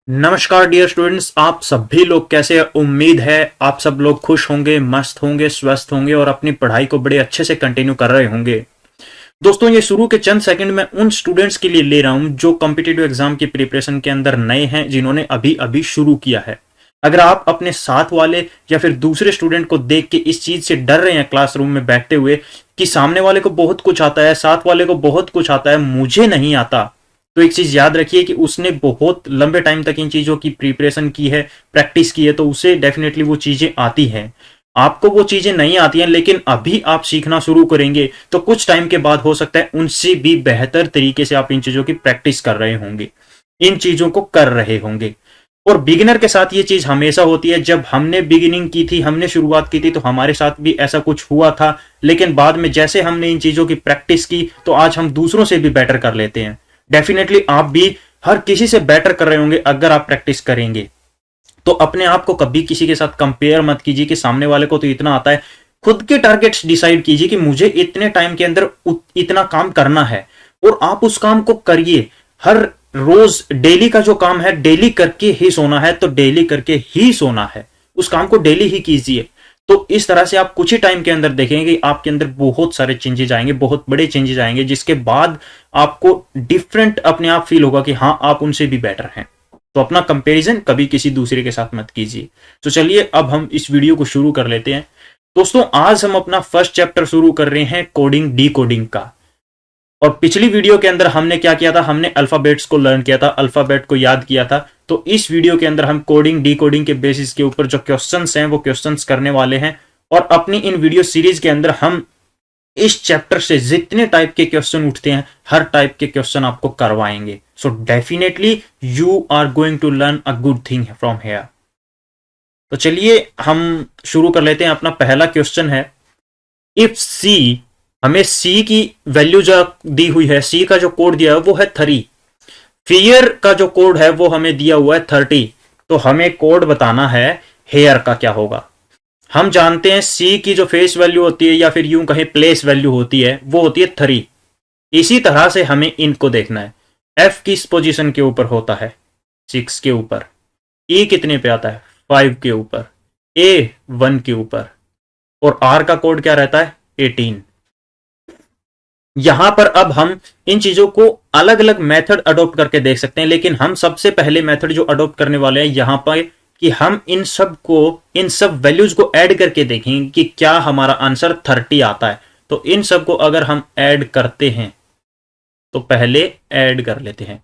नमस्कार dear students, आप सभी लोग कैसे हैं? उम्मीद है आप सब लोग खुश होंगे, मस्त होंगे, स्वस्थ होंगे और अपनी पढ़ाई को बड़े अच्छे से कंटिन्यू कर रहे होंगे। दोस्तों, ये शुरू के चंद सेकंड में उन स्टूडेंट्स के लिए ले रहा हूं जो कॉम्पिटिटिव एग्जाम की प्रिपरेशन के अंदर नए हैं, जिन्होंने अभी अभी शुरू किया है। अगर आप अपने साथ वाले या फिर दूसरे स्टूडेंट को देख के इस चीज से डर रहे हैं क्लासरूम में बैठते हुए कि सामने वाले को बहुत कुछ आता है, साथ वाले को बहुत कुछ आता है, मुझे नहीं आता, तो एक चीज याद रखिए कि उसने बहुत लंबे टाइम तक इन चीजों की प्रिपरेशन की है, प्रैक्टिस की है, तो उसे डेफिनेटली वो चीजें आती हैं। आपको वो चीजें नहीं आती हैं, लेकिन अभी आप सीखना शुरू करेंगे तो कुछ टाइम के बाद हो सकता है उनसे भी बेहतर तरीके से आप इन चीजों की प्रैक्टिस कर रहे होंगे, इन चीजों को कर रहे होंगे। और बिगिनर के साथ ये चीज हमेशा होती है। जब हमने बिगिनिंग की थी, हमने शुरुआत की थी, तो हमारे साथ भी ऐसा कुछ हुआ था, लेकिन बाद में जैसे हमने इन चीजों की प्रैक्टिस की तो आज हम दूसरों से भी बेटर कर लेते हैं। डेफिनेटली आप भी हर किसी से बेटर कर रहे होंगे अगर आप प्रैक्टिस करेंगे। तो अपने आप को कभी किसी के साथ कंपेयर मत कीजिए कि सामने वाले को तो इतना आता है। खुद के टारगेट्स डिसाइड कीजिए कि मुझे इतने टाइम के अंदर इतना काम करना है, और आप उस काम को करिए। हर रोज डेली का जो काम है, डेली करके ही सोना है, तो डेली करके ही सोना है, उस काम को डेली ही कीजिए। तो इस तरह से आप कुछ ही टाइम के अंदर देखेंगे कि आपके अंदर बहुत सारे चेंजेस आएंगे, बहुत बड़े चेंजेस आएंगे, जिसके बाद आपको डिफरेंट अपने आप फील होगा कि हाँ, आप उनसे भी बेटर हैं। तो अपना कंपैरिजन कभी किसी दूसरे के साथ मत कीजिए। तो चलिए अब हम इस वीडियो को शुरू कर लेते हैं। दोस्तों, आज हम अपना फर्स्ट चैप्टर शुरू कर रहे हैं कोडिंग डी कोडिंग का। और पिछली वीडियो के अंदर हमने क्या किया था? हमने अल्फाबेट्स को लर्न किया था, अल्फाबेट को याद किया था। तो इस वीडियो के अंदर हम कोडिंग डी कोडिंग के बेसिस के ऊपर जो क्वेश्चंस हैं वो क्वेश्चंस करने वाले हैं। और अपनी इन वीडियो सीरीज के अंदर हम इस चैप्टर से जितने टाइप के क्वेश्चन उठते हैं, हर टाइप के क्वेश्चन आपको करवाएंगे। So definitely you are going to learn a good thing from here. तो चलिए हम शुरू कर लेते हैं। अपना पहला क्वेश्चन है, इफ सी, हमें सी की वैल्यू जो दी हुई है, सी का जो कोड दिया है वो है 3, फियर का जो कोड है वो हमें दिया हुआ है 30। तो हमें कोड बताना है हेयर का क्या होगा। हम जानते हैं सी की जो फेस वैल्यू होती है, या फिर यूं कहें प्लेस वैल्यू होती है, वो होती है 3। इसी तरह से हमें इनको देखना है। एफ किस पोजीशन के ऊपर होता है? 6 के ऊपर। ई कितने पे आता है? 5 के ऊपर। ए 1 के ऊपर। और आर का कोड क्या रहता है? 18। यहां पर अब हम इन चीजों को अलग अलग मेथड अडॉप्ट करके देख सकते हैं, लेकिन हम सबसे पहले मेथड जो अडॉप्ट करने वाले हैं यहां पर, कि हम इन सब वैल्यूज को ऐड करके देखेंगे कि क्या हमारा आंसर 30 आता है। तो इन सब को अगर हम ऐड करते हैं तो पहले ऐड कर लेते हैं।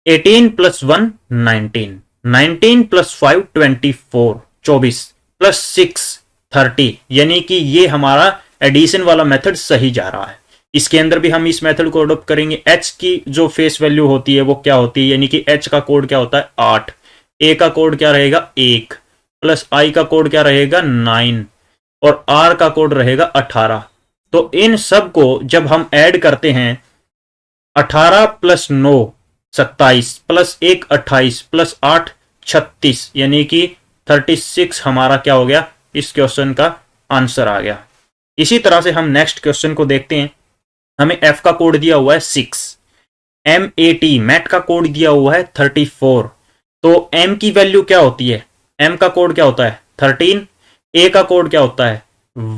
18 प्लस 1 19, 19 प्लस 5 24, 24 प्लस 6 30, यानी कि ये हमारा एडिशन वाला मेथड सही जा रहा है। इसके अंदर भी हम इस मेथड को अडॉप्ट करेंगे। एच की जो फेस वैल्यू होती है वो क्या होती है, यानी कि एच का कोड क्या होता है? 8। ए का कोड क्या रहेगा? 1 प्लस आई का कोड क्या रहेगा? 9 और आर का कोड रहेगा 18। तो इन सब को जब हम ऐड करते हैं, 18 प्लस 9 27 प्लस 1 28 प्लस 8 36, यानी कि 36 हमारा क्या हो गया? इस क्वेश्चन का आंसर आ गया। इसी तरह से हम नेक्स्ट क्वेश्चन को देखते हैं। हमें एफ का कोड दिया हुआ है 6, एम ए टी मैट का कोड दिया हुआ है 34। तो एम की वैल्यू क्या होती है? एम का कोड क्या होता है? 13। ए का कोड क्या होता है?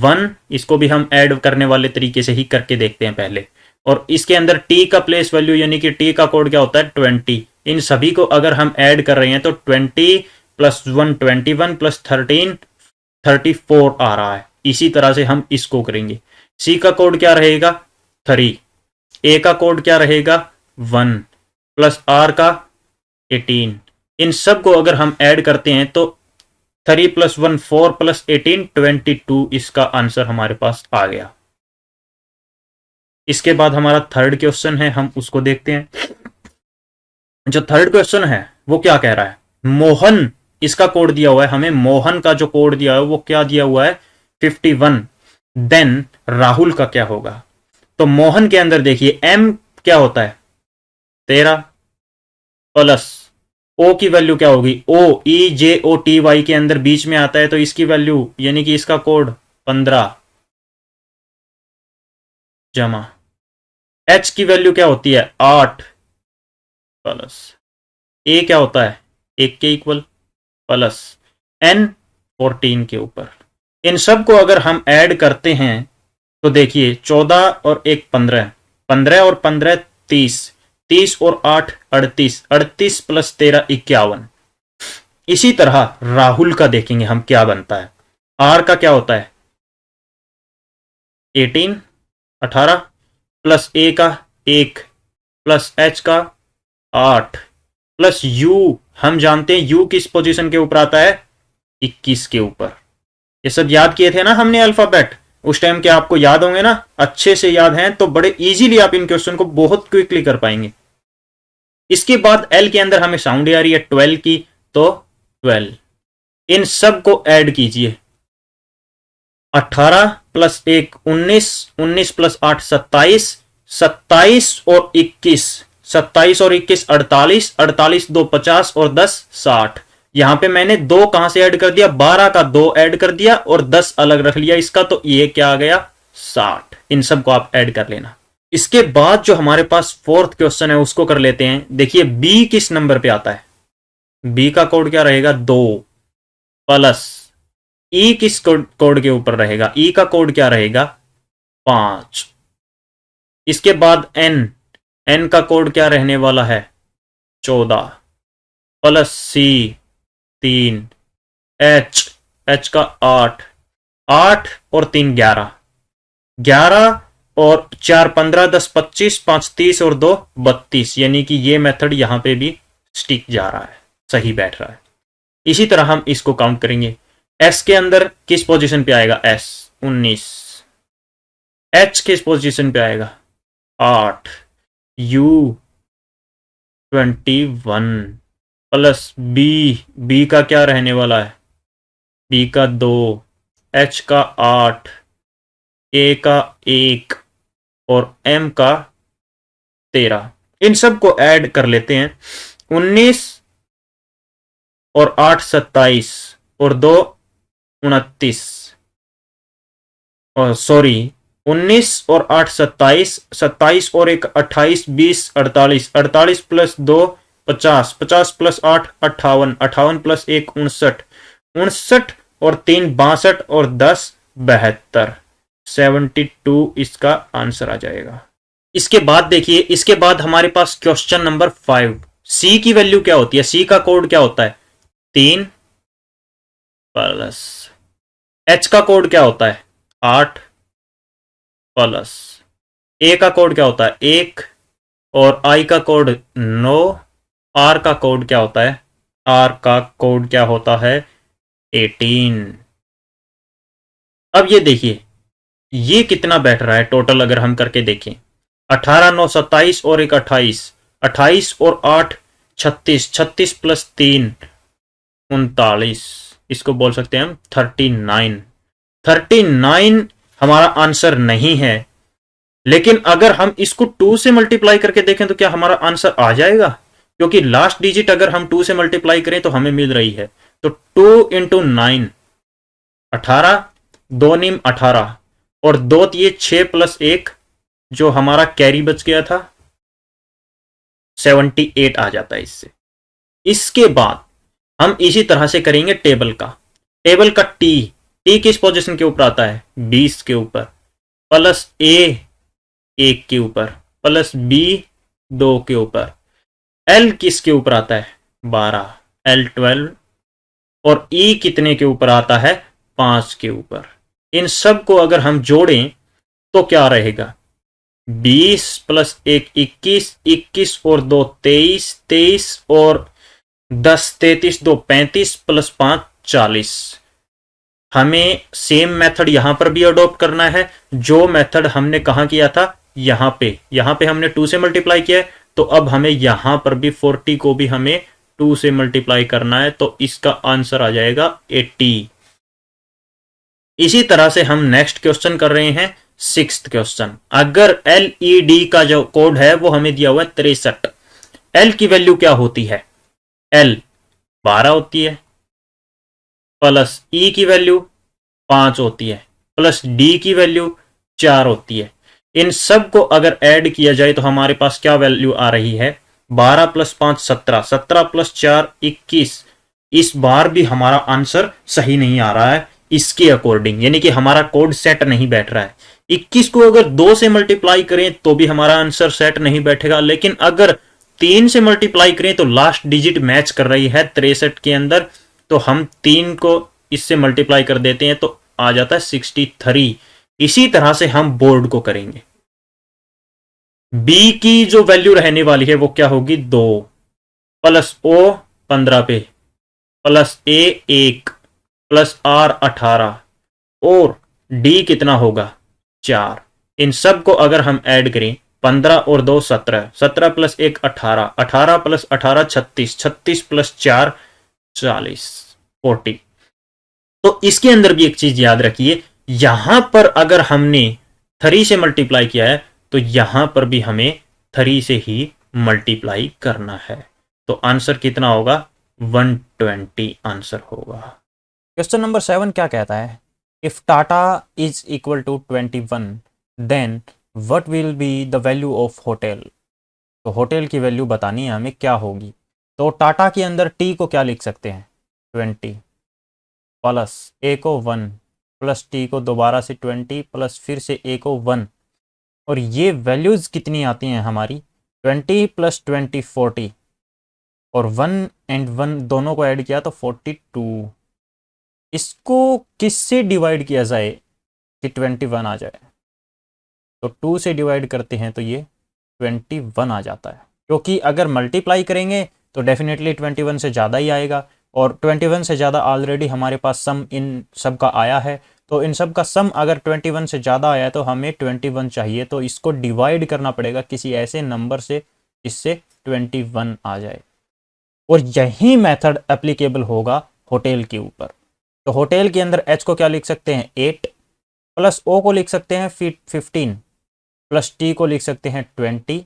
1। इसको भी हम ऐड करने वाले तरीके से ही करके देखते हैं पहले। और इसके अंदर टी का प्लेस वैल्यू, यानी कि टी का कोड क्या होता है? 20। इन सभी को अगर हम ऐड कर रहे हैं तो 20 प्लस 1 21 प्लस 13 34 आ रहा है। इसी तरह से हम इसको करेंगे। सी का कोड क्या रहेगा? 3। ए का कोड क्या रहेगा? 1 प्लस आर का 18। इन सब को अगर हम ऐड करते हैं तो 3 प्लस 1 4 प्लस 18 22, इसका आंसर हमारे पास आ गया। इसके बाद हमारा थर्ड क्वेश्चन है, हम उसको देखते हैं। जो थर्ड क्वेश्चन है वो क्या कह रहा है? मोहन, इसका कोड दिया हुआ है हमें। मोहन का जो कोड दिया है वो क्या दिया हुआ है? 51। देन राहुल का क्या होगा? तो मोहन के अंदर देखिए, एम क्या होता है? 13 प्लस ओ की वैल्यू क्या होगी? ओ, ई जे ओ टी वाई के अंदर बीच में आता है, तो इसकी वैल्यू, यानी कि इसका कोड 15 जमा एच की वैल्यू क्या होती है? 8 प्लस ए क्या होता है 1 के इक्वल प्लस n 14 के ऊपर। इन सब को अगर हम ऐड करते हैं तो देखिए 14 और 1 15, 15 और 15 30, 30 और 8 38, 38 प्लस 13 51। इसी तरह राहुल का देखेंगे हम क्या बनता है। आर का क्या होता है 18 18 प्लस ए का 1 प्लस एच का 8 प्लस यू, हम जानते हैं यू किस पोजीशन के ऊपर आता है 21 के ऊपर। ये सब याद किए थे ना हमने अल्फाबेट उस टाइम के, आपको याद होंगे ना, अच्छे से याद हैं तो बड़े इजीली आप इन क्वेश्चन को बहुत क्विकली कर पाएंगे। इसके बाद एल के अंदर हमें साउंड आ रही है 12 की, तो 12 इन सब को ऐड कीजिए 18 प्लस 1 19, 19 प्लस 8 27, 27 और 21, 27 और 21 48, 48 2 50 और 10 60। यहां पे मैंने 2 कहां से ऐड कर दिया 12 का 2 ऐड कर दिया और 10 अलग रख लिया इसका, तो ये क्या आ गया 60। इन सब को आप ऐड कर लेना। इसके बाद जो हमारे पास फोर्थ क्वेश्चन है उसको कर लेते हैं। देखिए बी किस नंबर पे आता है, बी का कोड क्या रहेगा 2 प्लस ई किस कोड के ऊपर रहेगा, ई का कोड क्या रहेगा 5। इसके बाद एन, एन का कोड क्या रहने वाला है 14 प्लस सी 3, एच, एच का 8, 8 और 3 11, 11 और 4 15 10 25, 5 30 और 2 32। यानी कि ये मेथड यहां पे भी स्टिक जा रहा है, सही बैठ रहा है। इसी तरह हम इसको काउंट करेंगे। एस के अंदर किस पोजीशन पे आएगा एस 19, एच किस पोजीशन पे आएगा 8, यू 21 प्लस बी, बी का क्या रहने वाला है बी का 2, एच का 8, ए का 1 और एम का 13। इन सब को ऐड कर लेते हैं 19 और 8 27 और 2 29, और सॉरी 19 और 8 27, 27 और 1 28 20 48, 48 प्लस 2 50, 50 प्लस 8 58, 58 प्लस 1 59, 59 और 3 62 और 10 72, 72 इसका आंसर आ जाएगा। इसके बाद देखिए, इसके बाद हमारे पास क्वेश्चन नंबर 5। सी की वैल्यू क्या होती है, सी का कोड क्या होता है 3 प्लस, एच का कोड क्या होता है 8 प्लस, ए का कोड क्या होता है 1 और आई का कोड 9, आर का कोड क्या होता है, आर का कोड क्या होता है 18। अब ये देखिए ये कितना बैठ रहा है टोटल, अगर हम करके देखें 18 9 27 और 1 28, 28 और 8 36, 36 प्लस 3 39, इसको बोल सकते हैं हम 39। 39 हमारा आंसर नहीं है, लेकिन अगर हम इसको 2 से मल्टीप्लाई करके देखें तो क्या हमारा आंसर आ जाएगा, क्योंकि लास्ट डिजिट अगर हम 2 से मल्टीप्लाई करें तो हमें मिल रही है। तो 2 इंटू 9 18, 2 नीम 18 और 2 ये 6 प्लस 1 जो हमारा कैरी बच गया था 78 आ जाता है इससे। इसके बाद हम इसी तरह से करेंगे टेबल का। टेबल का टी, टी किस पोजीशन के ऊपर आता है 20 के ऊपर, प्लस ए 1 के ऊपर, प्लस बी 2 के ऊपर, एल किसके ऊपर आता है 12, एल 12 और ई कितने के ऊपर आता है 5 के ऊपर। इन सब को अगर हम जोड़ें तो क्या रहेगा 20 प्लस 1 21, 21 और 2 23, 23 और 10 33, 2 35 प्लस 5 40। हमें सेम मेथड यहां पर भी अडॉप्ट करना है जो मेथड हमने कहां किया था, यहां पे हमने 2 से मल्टीप्लाई किया है, तो अब हमें यहां पर भी 40 को भी हमें 2 से मल्टीप्लाई करना है, तो इसका आंसर आ जाएगा 80। इसी तरह से हम नेक्स्ट क्वेश्चन कर रहे हैं 6th क्वेश्चन। अगर LED का जो कोड है वो हमें दिया हुआ है 63, L की वैल्यू क्या होती है, L 12 होती है, प्लस E की वैल्यू 5 होती है, प्लस D की वैल्यू 4 होती है। इन सब को अगर ऐड किया जाए तो हमारे पास क्या वैल्यू आ रही है 12 प्लस 5 17, 17 प्लस 4 21। इस बार भी हमारा आंसर सही नहीं आ रहा है इसके अकॉर्डिंग, यानी कि हमारा कोड सेट नहीं बैठ रहा है। 21 को अगर 2 से मल्टीप्लाई करें तो भी हमारा आंसर सेट नहीं बैठेगा, लेकिन अगर 3 से मल्टीप्लाई करें तो लास्ट डिजिट मैच कर रही है 63 के अंदर, तो हम 3 को इससे मल्टीप्लाई कर देते हैं तो आ जाता है 63। इसी तरह से हम बोर्ड को करेंगे। बी की जो वैल्यू रहने वाली है वो क्या होगी, 2 प्लस ओ 15 पे प्लस ए 1 प्लस आर 18 और डी कितना होगा 4। इन सब को अगर हम ऐड करें 15 और 2 17, 17 प्लस 1 18, 18 प्लस 18 36, 36 प्लस 4 40 40। तो इसके अंदर भी एक चीज याद रखिए, यहां पर अगर हमने 3 से मल्टीप्लाई किया है तो यहां पर भी हमें 3 से ही मल्टीप्लाई करना है। तो आंसर कितना होगा 120 आंसर होगा। क्वेश्चन नंबर 7 क्या कहता है, if Tata is equal to 21 then what will be the value of hotel. तो होटल की वैल्यू बतानी है हमें क्या होगी। तो टाटा के अंदर टी को क्या लिख सकते हैं 20 प्लस ए को 1 प्लस टी को दोबारा से 20 प्लस फिर से ए को 1, और ये वैल्यूज़ कितनी आती हैं हमारी 20 प्लस 20 40 और 1 एंड 1 दोनों को ऐड किया तो 42। इसको किससे डिवाइड किया जाए कि 21 आ जाए, तो 2 से डिवाइड करते हैं तो ये 21 आ जाता है, क्योंकि अगर मल्टीप्लाई करेंगे तो डेफिनेटली 21 से ज़्यादा ही आएगा, और 21 से ज़्यादा ऑलरेडी हमारे पास सम इन सब का आया है। तो इन सब का सम अगर 21 से ज़्यादा आया है तो हमें 21 चाहिए, तो इसको डिवाइड करना पड़ेगा किसी ऐसे नंबर से जिससे 21 आ जाए, और यही मेथड एप्लीकेबल होगा होटल के ऊपर। तो होटल के अंदर एच को क्या लिख सकते हैं 8 प्लस ओ को लिख सकते हैं 15 प्लस टी को लिख सकते हैं 20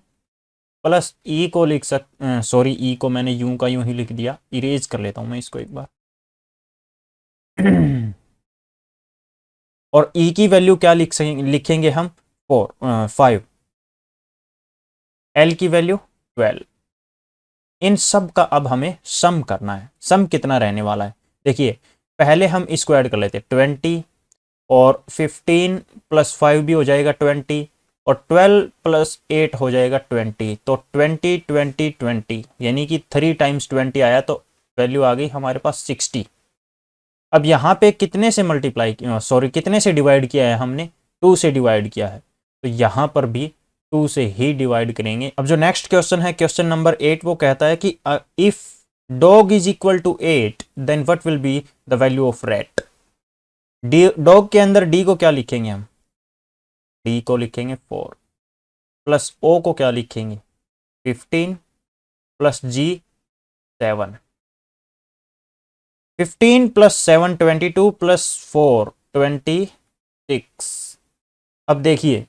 प्लस ई को लिख सॉरी ई को मैंने यूं का यूं ही लिख दिया, इरेज कर लेता हूं मैं इसको एक बार। और ई की वैल्यू क्या लिखेंगे हम 5, एल की वैल्यू 12। इन सब का अब हमें सम करना है। सम कितना रहने वाला है देखिए, पहले हम इसको ऐड कर लेते हैं 20 और 15 प्लस 5 भी हो जाएगा 20 और 12 प्लस 8 हो जाएगा 20। तो 20 20 20 यानी कि 3 टाइम्स 20 आया, तो वैल्यू आ गई हमारे पास 60। अब यहाँ पे कितने से मल्टीप्लाई कितने से डिवाइड किया है हमने 2 से डिवाइड किया है, तो यहाँ पर भी 2 से ही डिवाइड करेंगे। अब जो नेक्स्ट क्वेश्चन है क्वेश्चन नंबर 8, वो कहता है कि if dog is equal to 8 then what will be the value of rat. Dog के अंदर डी को क्या लिखेंगे हम, डी को लिखेंगे 4 प्लस ओ को क्या लिखेंगे 15 प्लस जी 7। 15 प्लस 7 22 प्लस 4 26। अब देखिए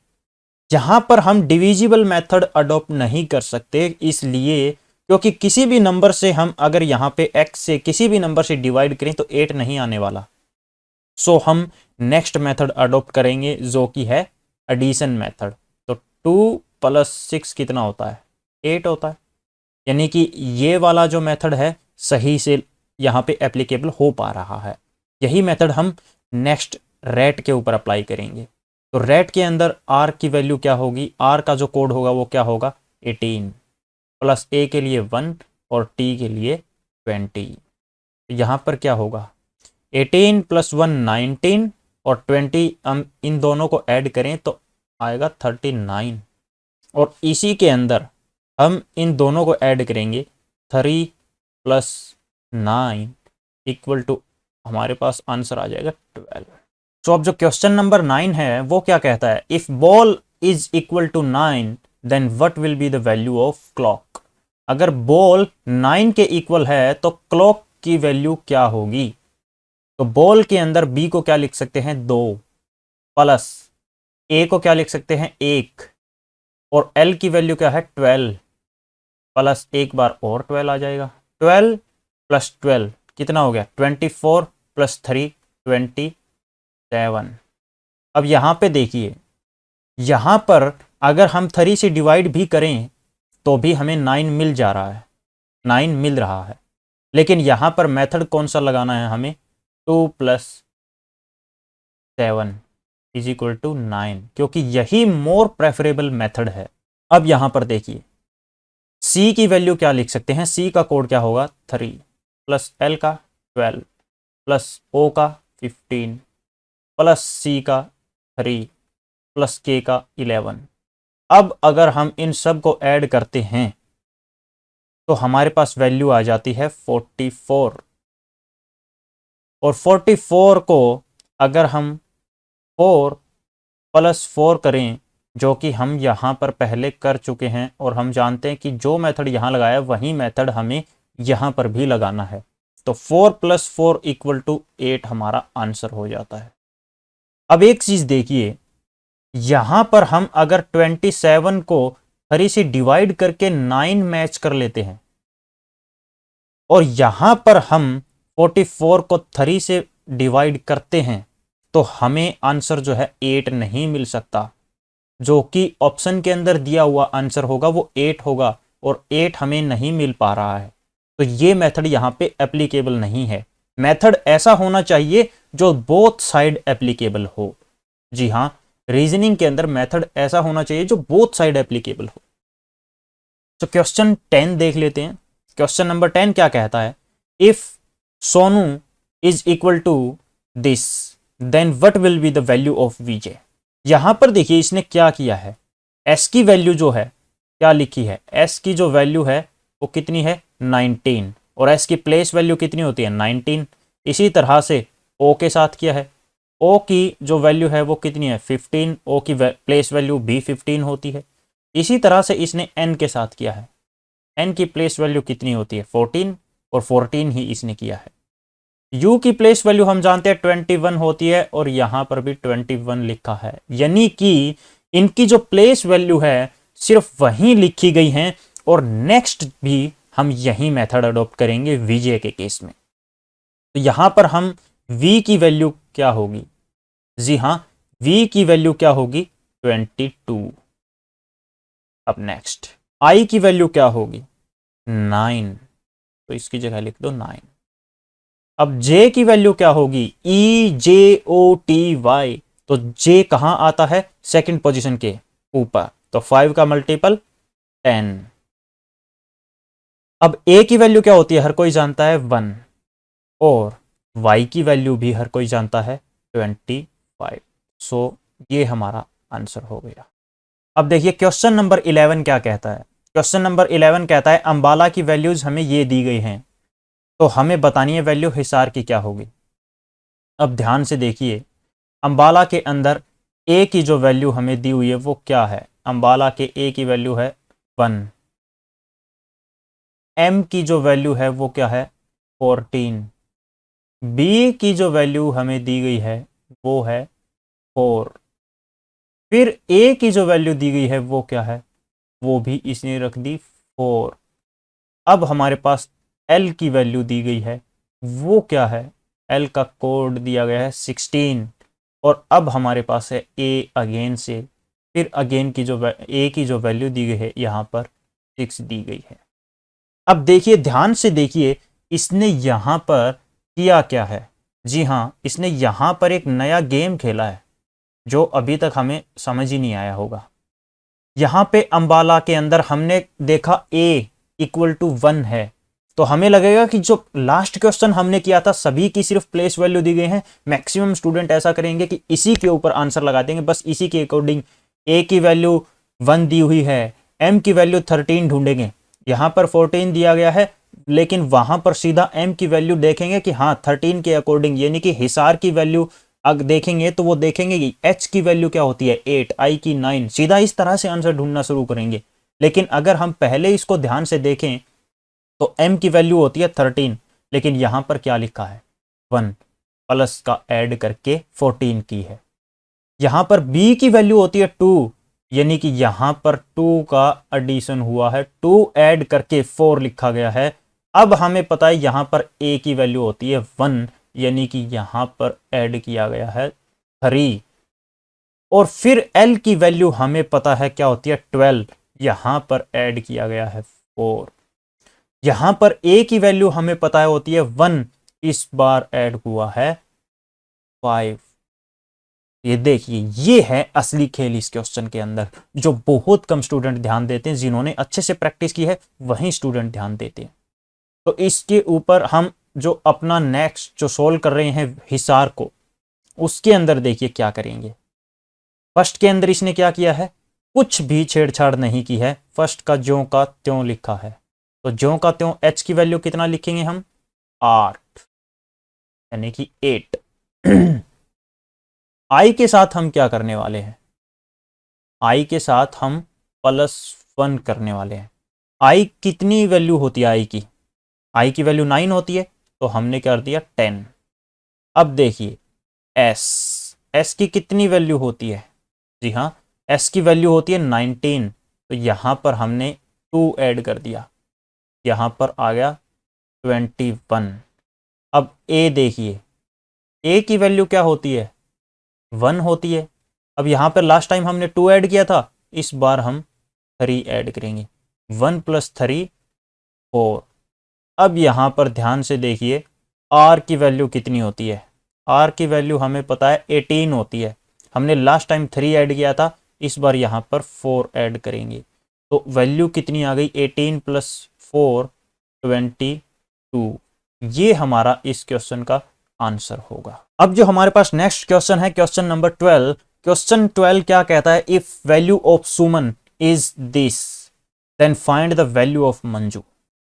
यहाँ पर हम डिविजिबल मेथड अडॉप्ट नहीं कर सकते, इसलिए क्योंकि किसी भी नंबर से हम अगर यहाँ पे x से किसी भी नंबर से डिवाइड करें तो 8 नहीं आने वाला। सो हम नेक्स्ट मेथड अडॉप्ट करेंगे जो कि है एडिशन मेथड। तो 2 प्लस 6 कितना होता है 8 होता है, यानी कि ये वाला जो मेथड है सही से यहाँ पे एप्लीकेबल हो पा रहा है। यही मेथड हम नेक्स्ट रेट के ऊपर अप्लाई करेंगे। तो रेट के अंदर आर की वैल्यू क्या होगी, आर का जो कोड होगा वो क्या होगा 18 प्लस ए के लिए 1 और टी के लिए 20। तो यहाँ पर क्या होगा 18 प्लस 1 19 और 20 हम इन दोनों को ऐड करें तो आएगा 39, और इसी के अंदर हम इन दोनों को ऐड करेंगे 3 प्लस 9 इक्वल टू हमारे पास आंसर आ जाएगा 12। तो अब जो क्वेश्चन नंबर 9 है वो क्या कहता है, if ball is equal to 9 then what will be the value of clock. अगर बॉल 9 के इक्वल है तो क्लॉक की वैल्यू क्या होगी। तो बॉल के अंदर बी को क्या लिख सकते हैं 2 प्लस ए को क्या लिख सकते हैं 1 और एल की वैल्यू क्या है 12 प्लस एक बार और 12 आ जाएगा। 12 प्लस 12 कितना हो गया 24 प्लस 3 27। अब यहाँ पे देखिए, यहाँ पर अगर हम 3 से डिवाइड भी करें तो भी हमें 9 मिल जा रहा है, 9 मिल रहा है। लेकिन यहाँ पर मेथड कौन सा लगाना है हमें, 2 + 7 = 9, क्योंकि यही मोर प्रेफरेबल मेथड है। अब यहाँ पर देखिए C की वैल्यू क्या लिख सकते हैं, C का कोड क्या होगा, 3 + L का 12 + O का 15 + C का 3 + K का 11। अब अगर हम इन सब को ऐड करते हैं तो हमारे पास वैल्यू आ जाती है 44, और 44 को अगर हम 4 + 4 करें, जो कि हम यहाँ पर पहले कर चुके हैं, और हम जानते हैं कि जो मेथड यहाँ लगाया वही मेथड हमें यहाँ पर भी लगाना है, तो 4 + 4 = 8 हमारा आंसर हो जाता है। अब एक चीज देखिए, यहाँ पर हम अगर 27 को 3 से डिवाइड करके 9 मैच कर लेते हैं, और यहाँ पर हम 44 को 3 से डिवाइड करते हैं, तो हमें आंसर जो है 8 नहीं मिल सकता। जो कि ऑप्शन के अंदर दिया हुआ आंसर होगा वो 8 होगा, और 8 हमें नहीं मिल पा रहा है, तो ये मेथड यहाँ पे एप्लीकेबल नहीं है। मेथड ऐसा होना चाहिए जो बोथ साइड एप्लीकेबल हो। जी हाँ, रीजनिंग के अंदर मेथड ऐसा होना चाहिए जो बोथ साइड एप्लीकेबल हो। तो क्वेश्चन 10 देख लेते हैं। क्वेश्चन नंबर 10 क्या कहता है, इफ सोनू is equal to this then what will be the value of VJ. यहां पर देखिए इसने क्या किया है, एस की वैल्यू जो है क्या लिखी है, एस की जो वैल्यू है वो कितनी है, 19, और एस की प्लेस वैल्यू कितनी होती है, 19। इसी तरह से ओ के साथ किया है, ओ की जो वैल्यू है वो कितनी है, 15, ओ की प्लेस वैल्यू भी 15 होती है। इसी तरह से इसने एन के साथ किया है, एन की प्लेस वैल्यू कितनी होती है, 14, और 14 ही इसने किया है। यू की प्लेस वैल्यू हम जानते हैं 21 होती है, और यहां पर भी 21 लिखा है, यानी कि इनकी जो प्लेस वैल्यू है सिर्फ वही लिखी गई हैं, और नेक्स्ट भी हम यही मेथड अडॉप्ट करेंगे वीजे के केस में। तो यहां पर हम v की वैल्यू क्या होगी, जी हां, v की वैल्यू क्या होगी, 22। अब नेक्स्ट i की वैल्यू क्या होगी, 9, तो इसकी जगह लिख दो 9। अब j की वैल्यू क्या होगी, EJOTY, तो j कहां आता है, सेकंड पोजीशन के ऊपर, तो 5 का मल्टीपल 10। अब a की वैल्यू क्या होती है, हर कोई जानता है 1, और y की वैल्यू भी हर कोई जानता है 25। सो ये हमारा आंसर हो गया। अब देखिए क्वेश्चन नंबर 11 क्या कहता है। क्वेश्चन नंबर 11 कहता है अंबाला की वैल्यूज हमें ये दी गई हैं, तो हमें बतानी है वैल्यू हिसार की क्या होगी। अब ध्यान से देखिए, अंबाला के अंदर a की जो वैल्यू हमें दी हुई है वो क्या है, अंबाला के a की वैल्यू है 1, m की जो वैल्यू है वो क्या है 14, b की जो वैल्यू हमें दी गई है वो है 4, फिर a की जो वैल्यू दी गई है वो क्या है, वो भी इसने रख दी 4। अब हमारे पास l की वैल्यू दी गई है वो क्या है, l का कोड दिया गया है 16, और अब हमारे पास है a अगेन से, फिर अगेन की जो a की जो वैल्यू दी गई है यहाँ पर 6 दी गई है। अब देखिए ध्यान से देखिए, इसने यहाँ पर किया क्या है, जी हाँ, इसने यहाँ पर एक नया गेम खेला है जो अभी तक हमें समझ ही नहीं आया होगा। यहाँ पे अंबाला के अंदर हमने देखा a = 1 है, तो हमें लगेगा कि जो लास्ट क्वेश्चन हमने किया था सभी की सिर्फ प्लेस वैल्यू दी गई है। मैक्सिमम स्टूडेंट ऐसा करेंगे कि इसी के ऊपर आंसर लगा देंगे, बस इसी के अकॉर्डिंग a की वैल्यू 1 दी हुई है, m की वैल्यू 13 ढूंढेंगे, यहाँ पर 14 दिया गया है, लेकिन वहां पर सीधा m की वैल्यू देखेंगे कि हाँ 13 के अकॉर्डिंग, यानी कि हिसार की वैल्यू अगर देखेंगे तो वो देखेंगे कि h की वैल्यू क्या होती है 8, i की 9, सीधा इस तरह से आंसर ढूंढना शुरू करेंगे। लेकिन अगर हम पहले इसको ध्यान से देखें तो m की वैल्यू होती है 13, लेकिन यहां पर क्या लिखा है 1 प्लस का ऐड करके 14 की है। यहां पर b की वैल्यू होती है 2, यानी कि यहां पर 2 का एडिशन हुआ है, 2 ऐड करके 4 लिखा गया है। अब हमें पता है यहां पर a की वैल्यू होती है 1, यानी कि यहां पर ऐड किया गया है 3, और फिर l की वैल्यू हमें पता है क्या होती है 12, यहाँ पर ऐड किया गया है 4। यहाँ पर a की वैल्यू हमें पता है होती है 1, इस बार ऐड हुआ है 5। ये देखिए, ये है असली खेल इस क्वेश्चन के अंदर, जो बहुत कम स्टूडेंट ध्यान देते हैं। जिन्होंने अच्छे से प्रैक्टिस की है वही स्टूडेंट ध्यान देते हैं। तो इसके ऊपर हम जो अपना नेक्स्ट जो सोल्व कर रहे हैं हिसार को, उसके अंदर देखिए क्या करेंगे। फर्स्ट के अंदर इसने क्या किया है, कुछ भी छेड़छाड़ नहीं की है। फर्स्ट का ज्यों का त्यों लिखा है, तो ज्यों का त्यों h की वैल्यू कितना लिखेंगे हम, 8, यानी कि 8। i के साथ हम क्या करने वाले हैं, i के साथ हम +1 करने वाले हैं। i कितनी वैल्यू होती है, i की वैल्यू 9 होती है, तो हमने कर दिया 10। अब देखिए s की कितनी वैल्यू होती है, जी हाँ, s की वैल्यू होती है 19, तो यहाँ पर हमने 2 ऐड कर दिया, यहाँ पर आ गया 21। अब a देखिए, a की वैल्यू क्या होती है, 1 होती है। अब यहाँ पर लास्ट टाइम हमने 2 ऐड किया था, इस बार हम 3 ऐड करेंगे, 1 + 3 4। अब यहाँ पर ध्यान से देखिए r की वैल्यू कितनी होती है, r की वैल्यू हमें पता है 18 होती है। हमने लास्ट टाइम 3 ऐड किया था, इस बार यहाँ पर 4 ऐड करेंगे, तो वैल्यू कितनी आ गई, 18 + 4 22। ये हमारा इस क्वेश्चन का आंसर होगा। अब जो हमारे पास नेक्स्ट क्वेश्चन है, क्वेश्चन नंबर 12। क्वेश्चन 12 क्या कहता है, if value of Suman is this then find the value of Manju.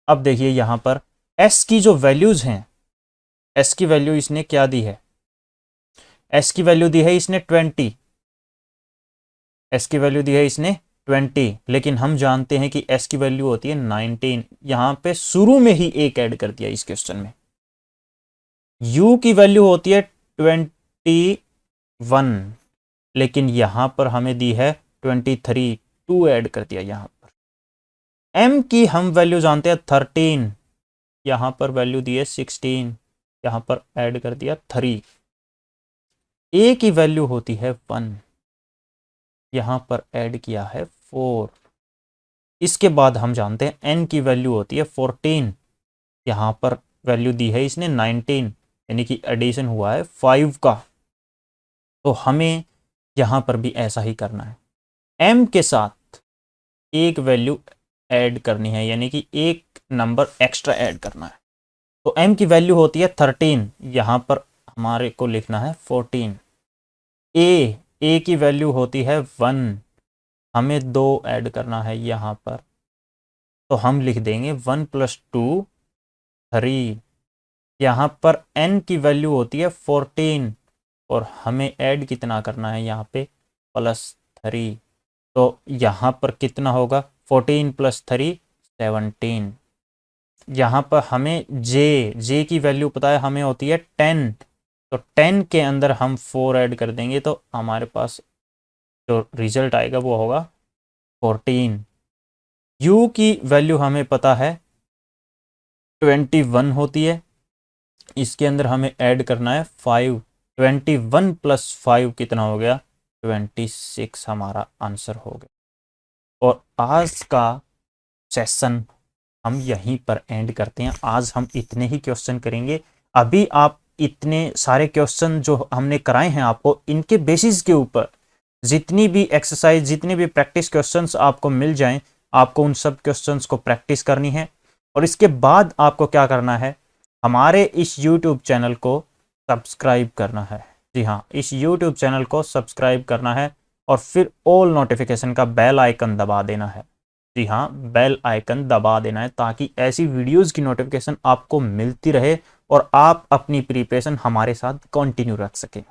अब देखिए यहाँ पर s की जो वैल्यूज हैं, s की वैल्यू इसने क्या दी है, s की वैल्यू दी है इसने 20, s की वैल्यू दी है इसने 20, लेकिन हम जानते हैं कि s की वैल्यू होती है 19। यहाँ पे शुरू में ही 1 ऐड कर दिया इस क्वेश्चन में। u की वैल्यू होती है 21, लेकिन यहाँ पर हमें दी है 23, 2 ऐड कर दिया यहाँ पर। m की हम वैल्यू जानते हैं 13, यहाँ पर वैल्यू दी है 16, यहाँ पर ऐड कर दिया 3। a की वैल्यू होती है 1, यहाँ पर ऐड किया है 4। इसके बाद हम जानते हैं n की वैल्यू होती है 14, यहाँ पर वैल्यू दी है इसने 19, यानी कि एडिशन हुआ है 5 का। तो हमें यहाँ पर भी ऐसा ही करना है, m के साथ एक वैल्यू ऐड करनी है, यानी कि एक नंबर एक्स्ट्रा ऐड करना है। तो m की वैल्यू होती है 13, यहाँ पर हमारे को लिखना है 14। a की वैल्यू होती है 1, हमें 2 ऐड करना है यहाँ पर, तो हम लिख देंगे 1 + 2 3। यहाँ पर n की वैल्यू होती है 14, और हमें ऐड कितना करना है यहाँ पे, +3। तो यहाँ पर कितना होगा, 14 + 3 17। यहाँ पर हमें j की वैल्यू पता है हमें होती है 10, तो 10 के अंदर हम 4 ऐड कर देंगे, तो हमारे पास जो रिजल्ट आएगा वो होगा 14। u की वैल्यू हमें पता है 21 होती है, इसके अंदर हमें ऐड करना है 5। 21 + 5 कितना हो गया, 26 हमारा आंसर हो गया। और आज का सेशन हम यहीं पर एंड करते हैं। आज हम इतने ही क्वेश्चन करेंगे। अभी आप इतने सारे क्वेश्चन जो हमने कराए हैं आपको, इनके बेसिस के ऊपर जितनी भी एक्सरसाइज, जितने भी प्रैक्टिस क्वेश्चंस आपको मिल जाएं, आपको उन सब क्वेश्चंस को प्रैक्टिस करनी है। और इसके बाद आपको क्या करना है, हमारे इस YouTube चैनल को सब्सक्राइब करना है। जी हाँ, इस YouTube चैनल को सब्सक्राइब करना है और फिर ऑल नोटिफिकेशन का बेल आइकन दबा देना है। जी हाँ, बेल आइकन दबा देना है, ताकि ऐसी वीडियोस की नोटिफिकेशन आपको मिलती रहे और आप अपनी प्रिपरेशन हमारे साथ कंटिन्यू रख सकें।